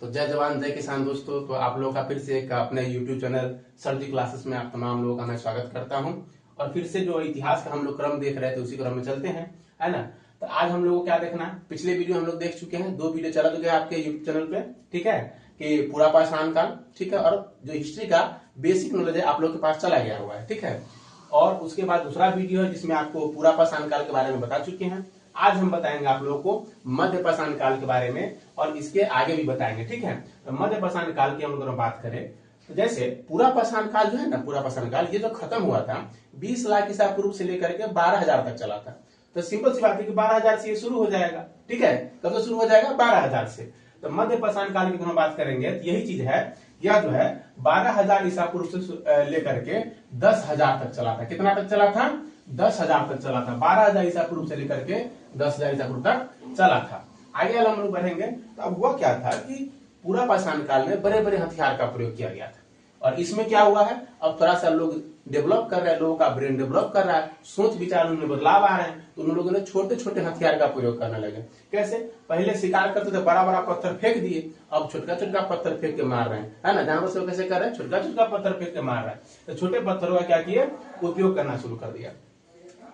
तो जय जवान जय किसान दोस्तों। तो आप लोगों का फिर से एक अपने YouTube चैनल सर जी क्लासेस में आप तमाम लोगों का मैं स्वागत करता हूं। और फिर से जो इतिहास का हम लोग क्रम देख रहे थे उसी क्रम में चलते हैं, है ना। तो आज हम लोग को क्या देखना है, पिछले वीडियो हम लोग देख चुके हैं, 2 वीडियो चला चुके हैं आपके YouTube चैनल पे, ठीक है, कि पूरा पाषाण काल, ठीक है, और जो हिस्ट्री का बेसिक नॉलेज है आप लोग के पास चला गया हुआ है, ठीक है। और उसके बाद दूसरा वीडियो है जिसमें आपको पूरा पाषाण काल के बारे में बता चुके हैं। आज हम बताएंगे आप लोगों को मध्य पाषाण काल के बारे में और इसके आगे भी बताएंगे, ठीक है। तो मध्य पाषाण काल की हम लोग बात करें तो जैसे पूरा पाषाण काल जो है ना, पूरा पाषाण काल ये जो खत्म हुआ था 20 लाख ईसा पूर्व से लेकर के 12,000 तक चला था। तो सिंपल सी बात है कि 12,000 से ये शुरू हो जाएगा, ठीक है। कब से शुरू हो जाएगा? 12,000 से। तो मध्य पाषाण काल की हम बात करेंगे तो यही चीज है, यह जो है 12,000 ईसा पूर्व से लेकर के 10,000 तक चला था। कितना तक चला था? 10,000 तक चला था। 12,000 ईसा पूर्व से लेकर के 10,000 ईसा पूर्व तक चला था। आगे हम लोग बढ़ेंगे तो अब हुआ क्या था कि पूरा पाषाण काल में बड़े बड़े हथियार का प्रयोग किया गया था। और इसमें क्या हुआ है, अब थोड़ा सा लोग डेवलप कर रहे हैं, लोगों का ब्रेन डेवलप कर रहा है, सोच विचार उनमें बदलाव आ रहे हैं, तो उन लोगों ने छोटे छोटे हथियार का प्रयोग करने लगे। कैसे? पहले शिकार करते थे, बड़ा बड़ा पत्थर फेंक दिए, अब छोटा छोटा पत्थर फेंक के मार रहे हैं, है ना। जानवर से कैसे कर रहे हैं? छोटा छोटा पत्थर फेंक के मार रहे हैं। तो छोटे पत्थरों का क्या किए, उपयोग करना शुरू कर दिया।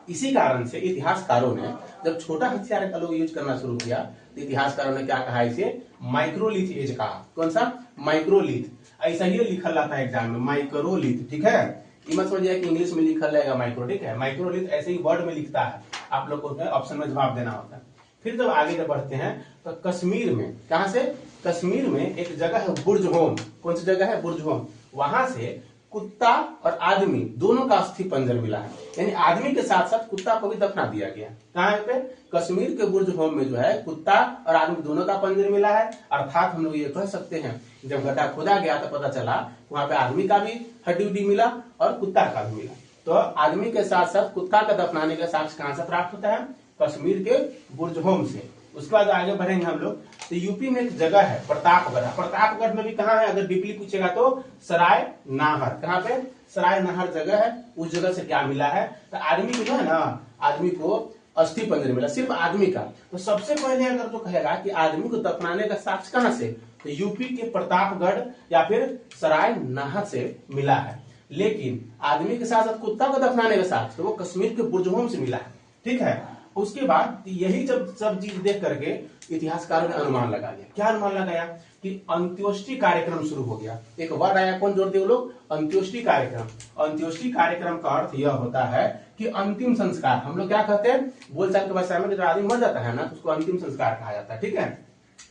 इसी कारण से इतिहासकारों ने जब छोटा हथियार का लोग यूज करना शुरू किया तो इतिहासकारों ने क्या कहा, इसे माइक्रोलिथ एज कहा। कौन सा? माइक्रोलिथ। ऐसा ही लिखा रहता है एग्जाम में, माइक्रोलिथ, ठीक है। ये मत समझिए कि इंग्लिश में लिखा रहेगा माइक्रो, ठीक है। माइक्रोलिथ ऐसे ही वर्ड में लिखता है, आप लोग को ऑप्शन में जवाब देना होता है। फिर जब आगे जब बढ़ते हैं तो कश्मीर में, कहां से? कश्मीर में एक जगह है बुर्जहोम। कौन सी जगह है? बुर्जहोम। वहां से कुत्ता और आदमी दोनों का अस्थि पंजर मिला है, यानी आदमी के साथ साथ कुत्ता को भी दफना दिया गया। कहां पे? कश्मीर के बुर्जहोम में जो है कुत्ता और आदमी दोनों का पंजर मिला है। अर्थात हम लोग ये कह सकते हैं जब गड्ढा खोदा गया तो पता चला वहां पे आदमी का भी हड्डी उड्डी मिला और कुत्ता का भी मिला। तो आदमी के साथ साथ कुत्ता का दफनाने का साक्ष्य कहां से प्राप्त होता है? कश्मीर के बुर्जहोम से। उसके बाद आगे बढ़ेंगे हम लोग तो यूपी में एक जगह है प्रतापगढ़। प्रतापगढ़ में भी कहां है, अगर डीपली पूछेगा तो सराय नाहर। कहां पे? सराय नाहर जगह है। उस जगह से क्या मिला है तो आदमी को जो है ना, आदमी को अस्थि पंजर मिला, सिर्फ आदमी का। तो सबसे पहले अगर जो कहेगा कि आदमी को दफनाने का साक्ष्य कहां से, तो यूपी के प्रतापगढ़ या फिर सराय नाहर से मिला है। लेकिन आदमी के साथ साथ कुत्ता को दफनाने का साक्ष्य तो वो कश्मीर के बुर्जहोम से मिला है, ठीक है। उसके बाद यही जब सब चीज देख करके इतिहासकारों ने अनुमान लगा लिया। क्या अनुमान लगाया कि अंत्योष्टि कार्यक्रम शुरू हो गया। एक वर्ड आया, कौन जोड़ दिए वो लोग? अंत्योष्टि कार्यक्रम। अंत्योष्टि कार्यक्रम का अर्थ यह होता है कि अंतिम संस्कार। हम लोग क्या कहते हैं, बोलचाल के भाषा में जब आदमी मर जाता है ना तो उसको अंतिम संस्कार कहा जाता है, ठीक है।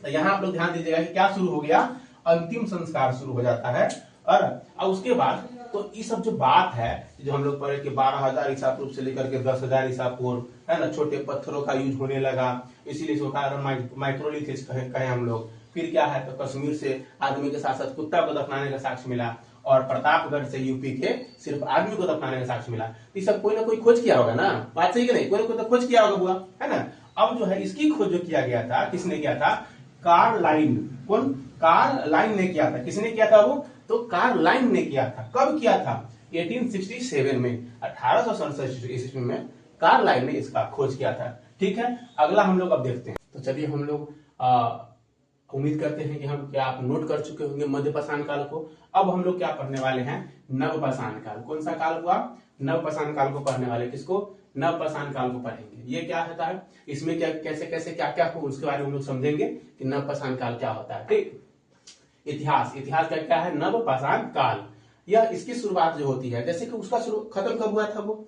तो यहाँ आप लोग ध्यान दीजिएगा कि क्या शुरू हो गया, अंतिम संस्कार शुरू हो जाता है। और उसके बाद तो ये सब जो बात है जो हम लोग पढ़े कि 12,000 ईसा पूर्व से लेकर के 10,000 ईसा पूर्व, है ना, छोटे पत्थरों का यूज होने लगा, इसीलिए इसको कारण माइक्रोलिथ कहे हम लोग। फिर क्या है तो कश्मीर से आदमी के साथ साथ कुत्ता को दफनाने का साक्ष्य मिला और प्रतापगढ़ से यूपी के सिर्फ आदमी को दफनाने का साक्ष्य मिला। तो सब कोई ना कोई खोज किया होगा ना, बात सही कि नहीं? कोई ना कोई तो खोज किया होगा बुआ, है ना। अब जो है इसकी खोज जो किया गया था, किसने किया था? कार्लाइन। कौन? कार्लाइन ने किया था। किसने किया था वो? तो कार्लाइन ने किया था। कब किया था? 1867 में, 1867 ईस्वी में कार्लाइन ने इसका खोज किया था, ठीक है। अगला हम लोग अब देखते हैं। तो चलिए हम लोग उम्मीद करते हैं कि हम क्या आप नोट कर चुके होंगे मध्य पाषाण काल को। अब हम लोग क्या पढ़ने वाले हैं? नव पाषाण काल। कौन सा काल हुआ? नव पाषाण काल को पढ़ने वाले। किसको? नव पाषाण काल को पढ़ेंगे। ये क्या होता है, इसमें क्या कैसे कैसे क्या क्या हो उसके बारे में हम लोग समझेंगे कि नव पाषाण काल क्या होता है, ठीक। इतिहास का क्या है? नव पाषाण काल। यह इसकी शुरुआत जो होती है, जैसे कि उसका खत्म कब हुआ था वो,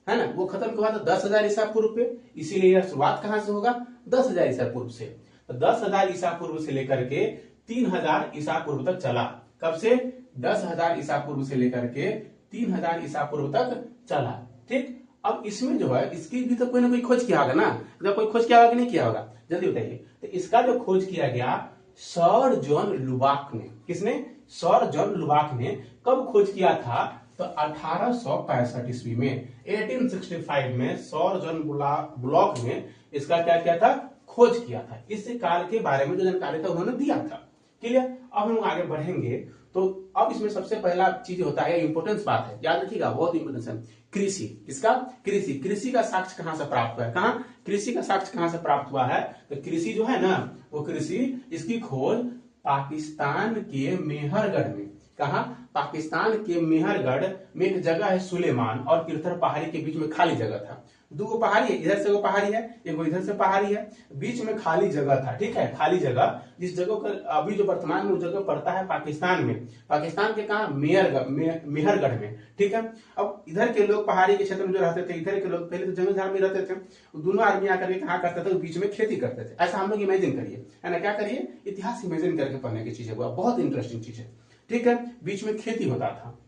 है ना, वो खत्म हुआ था 10,000 ईसा पूर्व पे, इसीलिए यह शुरुआत कहां से होगा? 10,000 ईसा पूर्व से। तो 10,000 ईसा पूर्व से लेकर के 3,000 ईसा पूर्व तक चला। कब से? 10,000 ईसा पूर्व से लेकर के 3,000 ईसा पूर्व तक चला, ठीक। अब इसमें जो है इसकी भी तो कोई ना कोई खोज किया होगा ना, जब कोई खोज किया होगा कि नहीं किया होगा, जल्दी बताइए। तो इसका जो खोज किया गया सर जॉन लुबाक ने। किसने? सर जॉन लुबाक ने। कब खोज किया था? तो 1865 ईस्वी में, 1865 में सर जॉन ब्लॉक ने इसका क्या किया था? खोज किया था। इस काल के बारे में जो जानकारी था उन्होंने दिया था, क्लियर। अब हम आगे बढ़ेंगे तो अब इसमें सबसे पहला चीज होता है, इंपोर्टेंस बात है, याद रखिएगा, बहुत इंपोर्टेंस है, कृषि। किसका? कृषि। कृषि का साक्ष्य कहां से प्राप्त हुआ है? कहां? कृषि का साक्ष्य कहां से प्राप्त हुआ है? तो कृषि जो है ना, वो कृषि, इसकी खोज पाकिस्तान के मेहरगढ़ में। कहा? पाकिस्तान के मेहरगढ़ में एक जगह है सुलेमान और किरथर पहाड़ी के बीच में खाली जगह था। दो पहाड़ी है, इधर से वो पहाड़ी है, एक इधर से पहाड़ी है, बीच में खाली जगह था। ठीक है, खाली जगह, जिस जगह का अभी जो वर्तमान में वो जगह पड़ता है पाकिस्तान में, पाकिस्तान के कहा? मेहरगढ़ में। ठीक है, अब इधर के लोग पहाड़ी के क्षेत्र में जो रहते थे, इधर के लोग पहले तो जंगल झाड़ में रहते थे, दोनों आदमी आकर के कहा करते थे, बीच में खेती करते थे। ऐसा हम लोग इमेजिन करिए, है ना, क्या करिए, इतिहास इमेजिन करके पढ़ने की चीज है, बहुत इंटरेस्टिंग चीज है। ठीक है, बीच में खेती होता था,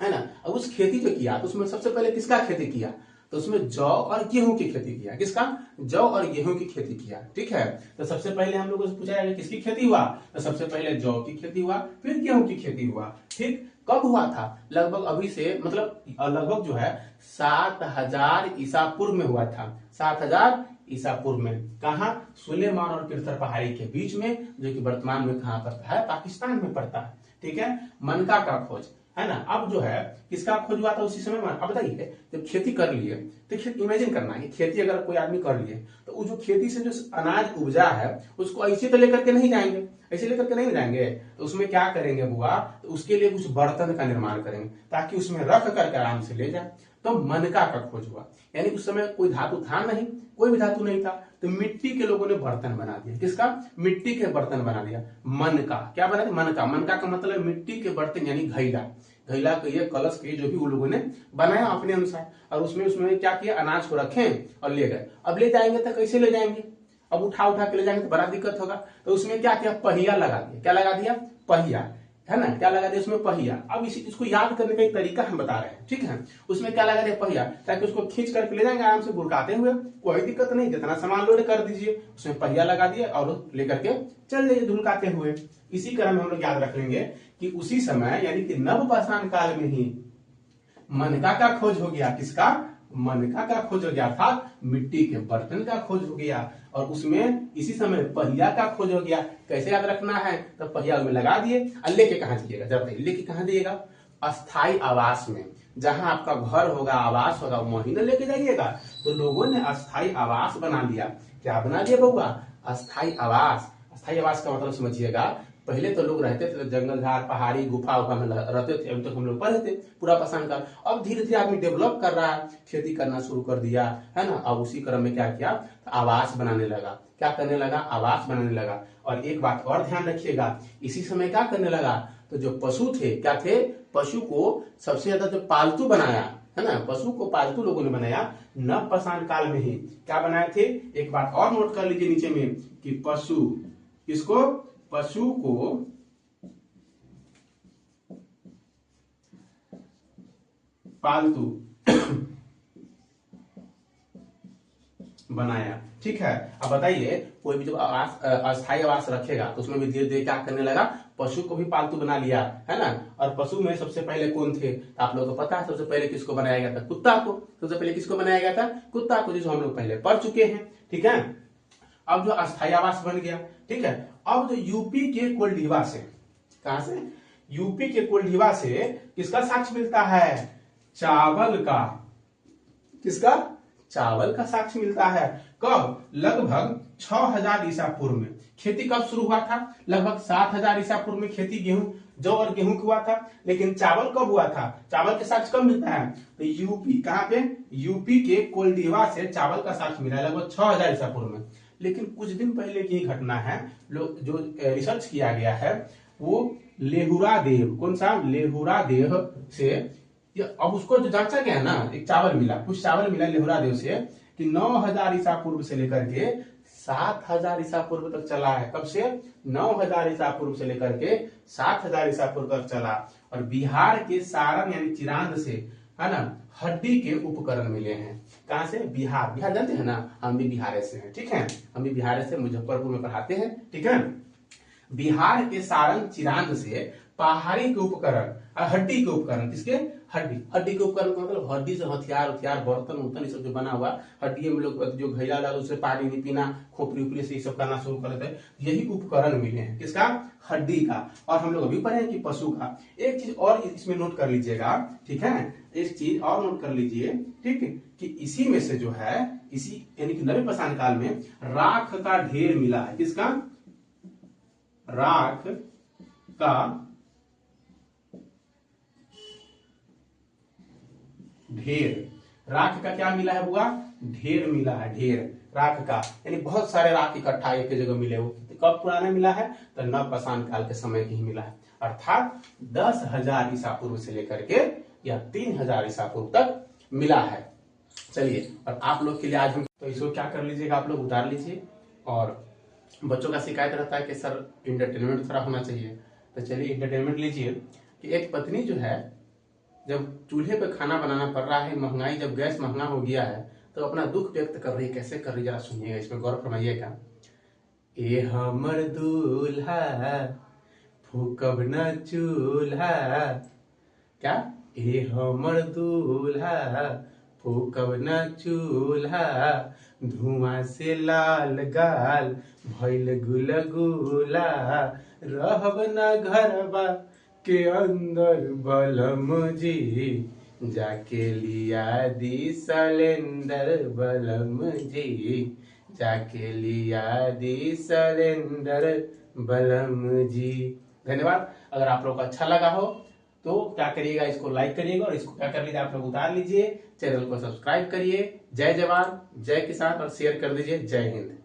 है ना। अब उस खेती जो किया तो उसमें सबसे पहले किसका खेती किया? तो उसमें जौ और गेहूं की खेती किया। किसका? जौ और गेहूं की खेती किया। ठीक है, तो सबसे पहले हम लोगों से पूछा जाएगा किसकी खेती हुआ, तो सबसे पहले जौ की खेती हुआ, फिर गेहूं की खेती हुआ। ठीक, कब हुआ था? लगभग अभी से मतलब लगभग जो है 7000 ईसा पूर्व में हुआ था। 7000 ईसा पूर्व में। कहा? सुलेमान और किरथर पहाड़ी के बीच में, जो कि वर्तमान में कहां पड़ता है? पाकिस्तान में पड़ता है। ठीक है, मनका का खोज, है ना। अब जो है किसका खोज हुआ था उसी समय में? अब बताइए, जब खेती कर लिए तो इमेजिन करना है, खेती अगर कोई आदमी कर लिए तो वो जो खेती से जो अनाज उपजा है उसको ऐसे तो लेकर के नहीं जाएंगे, ऐसे लेकर के नहीं जाएंगे, तो उसमें क्या करेंगे बुआ? तो उसके लिए कुछ बर्तन का निर्माण करेंगे ताकि उसमें रख करके आराम से ले जाए। तो मनका का खोज हुआ, यानी उस समय कोई धातु था नहीं, कोई भी धातु नहीं था, तो मिट्टी के लोगों ने बर्तन बना दिया। किसका? मिट्टी के बर्तन बना दिया। मनका, क्या बना दिया? मनका। मनका का मतलब मिट्टी के बर्तन यानी घैला, घैला के ये कलश के जो भी वो लोगों ने बनाया अपने अनुसार, और उसमें क्या किया? अनाज को रखे और ले गए। अब ले जाएंगे तो कैसे ले जाएंगे? अब उठा उठा के ले जाएंगे तो बड़ा दिक्कत होगा, तो उसमें क्या किया? पहिया लगा दिया। क्या लगा दिया? पहिया, है ना। क्या लगा दिया उसमें? पहिया। अब इसको याद करने का एक तरीका हम बता रहे हैं। ठीक है, उसमें क्या लगा दिया? पहिया, ताकि उसको खींच करके ले जाएंगे आराम से गुड़काते हुए, कोई दिक्कत नहीं, जितना सामान लोड कर दीजिए, उसमें पहिया लगा दिया और लेकर के चल जाइए धुलकाते हुए। इसी क्रम में हम लोग याद रख लेंगे कि उसी समय यानी कि नवपाषाण काल में ही मनका का खोज हो गया। किसका? मनका का खोज हो गया, अर्थात मिट्टी के बर्तन का खोज हो गया, और उसमें इसी समय पहिया का खोज हो गया। कैसे याद रखना है? तो पहिया में लगा दिए और लेके कहां जाइएगा? जब लेके कहां जाइएगा? अस्थाई आवास में, जहां आपका घर होगा, आवास होगा, वहीं न लेके जाइएगा। तो लोगों ने अस्थाई आवास बना लिया। क्या बना दिया बउआ? अस्थाई आवास। अस्थाई आवास का मतलब समझिएगा, पहले तो लोग रहते थे जंगल झाड़ पहाड़ी गुफा उफा में रहते थे, अभी तक हम लोग पढ़े थे पूरा पसंद का। अब धीरे धीरे आदमी डेवलप कर रहा है, खेती करना शुरू कर दिया, है ना। अब उसी क्रम में क्या किया? तो आवास बनाने लगा। क्या करने लगा? आवास बनाने लगा। और एक बात और ध्यान रखिएगा, इसी समय क्या करने लगा? तो जो पशु थे, क्या थे? पशु को सबसे ज्यादा जो पालतू बनाया, है ना, पशु को पालतू लोगों ने बनाया नवपाषाण काल में ही। क्या बनाए थे? एक बात और नोट कर लीजिए नीचे में कि पशु, किसको? पशु को पालतू बनाया। ठीक है, अब बताइए, कोई भी जब अस्थायी आवास रखेगा तो उसमें भी धीरे धीरे क्या करने लगा? पशु को भी पालतू बना लिया, है ना। और पशु में सबसे पहले कौन थे? आप लोगों को पता है, सबसे पहले किसको बनाया गया था? कुत्ता को। सबसे पहले किसको बनाया गया था? कुत्ता को, जिसको हम लोग पहले पढ़ चुके हैं। ठीक है, अब जो अस्थायी आवास बन गया, ठीक है, अब जो यूपी के कोल्डीवा से, कहां से? यूपी के कोल्डीवा से किसका साक्ष्य मिलता है? चावल का। किसका? चावल का साक्ष्य मिलता है। कब? लगभग 6000 ईसा पूर्व में। खेती कब शुरू हुआ था? लगभग 7000 ईसा पूर्व में खेती गेहूं, जौ और गेहूं हुआ था। लेकिन चावल कब हुआ था? चावल के साक्ष्य कब मिलता है? तो यूपी, कहां पे? यूपी के कोल्डीवा से चावल का साक्ष्य मिला लगभग 6000 ईसा पूर्व में। लेकिन कुछ दिन पहले की घटना है, लोग जो रिसर्च किया गया है वो लेहुरा देव, कौन सा? लेहुरा देव से, अब उसको जो जांचा गया ना, एक चावल मिला, कुछ चावल मिला लेहुरा देव से कि 9000 ईसा पूर्व से लेकर के 7000 ईसा पूर्व तक चला है। कब से? 9000 ईसा पूर्व से लेकर के 7000 ईसा पूर्व तक चला। और बिहार के सारण यानी चिरांद से, है ना, हड्डी के उपकरण मिले हैं। कहां से? बिहार। बिहार जानते हैं ना, हम भी बिहार से हैं। ठीक है, हम भी बिहार से मुजफ्फरपुर में पढ़ाते हैं। ठीक है, बिहार के सारण चिरांद से पहाड़ी के उपकरण और हड्डी के उपकरण, किसके? हड्डी। हड्डी के उपकरण का मतलब हड्डी से हथियार बर्तन उर्तन सब जो बना हुआ, हड्डी में लोग जो घैला ला उससे पानी पीना, खोपड़ी उपड़ी से ये सब करना शुरू कर देते हैं। यही उपकरण मिले हैं। किसका? हड्डी का। और हम लोग अभी पढ़े कि पशु का। एक चीज और इसमें नोट कर लीजिएगा, ठीक है, एक चीज और नोट कर लीजिए, ठीक है, कि इसी में से जो है, इसी यानी कि नवपाषाण काल में राख का ढेर मिला है। किसका? राख का ढेर। राख का क्या मिला है बुआ? ढेर मिला है, ढेर राख का, यानी बहुत सारे राख इकट्ठा एक जगह मिले हो। तो कब पुराना मिला है? तो नवपाषाण काल के समय की ही मिला है, अर्थात 10,000 ईसा पूर्व से लेकर के या 3,000 ईसा पूर्व तक मिला है। चलिए, और आप लोग के लिए आज हम तो इसको क्या कर लीजिएगा, आप लोग उतार लीजिए। और बच्चों का शिकायत रहता है कि सर इंटरटेनमेंट थोड़ा होना चाहिए, तो चलिए इंटरटेनमेंट लीजिए कि एक पत्नी जो है जब चूल्हे पे खाना बनाना पड़ रहा है, महंगाई जब गैस महंगा हो गया है, तो अपना दुख व्यक्त कर रही है। कैसे कर रही है जरा सुनिएगा, इसमें गौर फरमाइएगा। ए हमर दूल्हा फूकब न चूल्हा, क्या? ए हमर दूल्हा फूकब न चूल्हा, धुआं से लाल गाल भइल गुलगुला, रहब न घरबा के अंदर बलम जी, जाके लिया दी सिलेंडर बलम जी, जाके लिया दी सिलेंडर बलम जी। धन्यवाद। अगर आप लोग को अच्छा लगा हो तो क्या करिएगा, इसको लाइक करिएगा और इसको क्या कर लीजिए, आप लोग उतार लीजिए, चैनल को सब्सक्राइब करिए। जय जवान जय किसान और शेयर कर दीजिए। जय हिंद।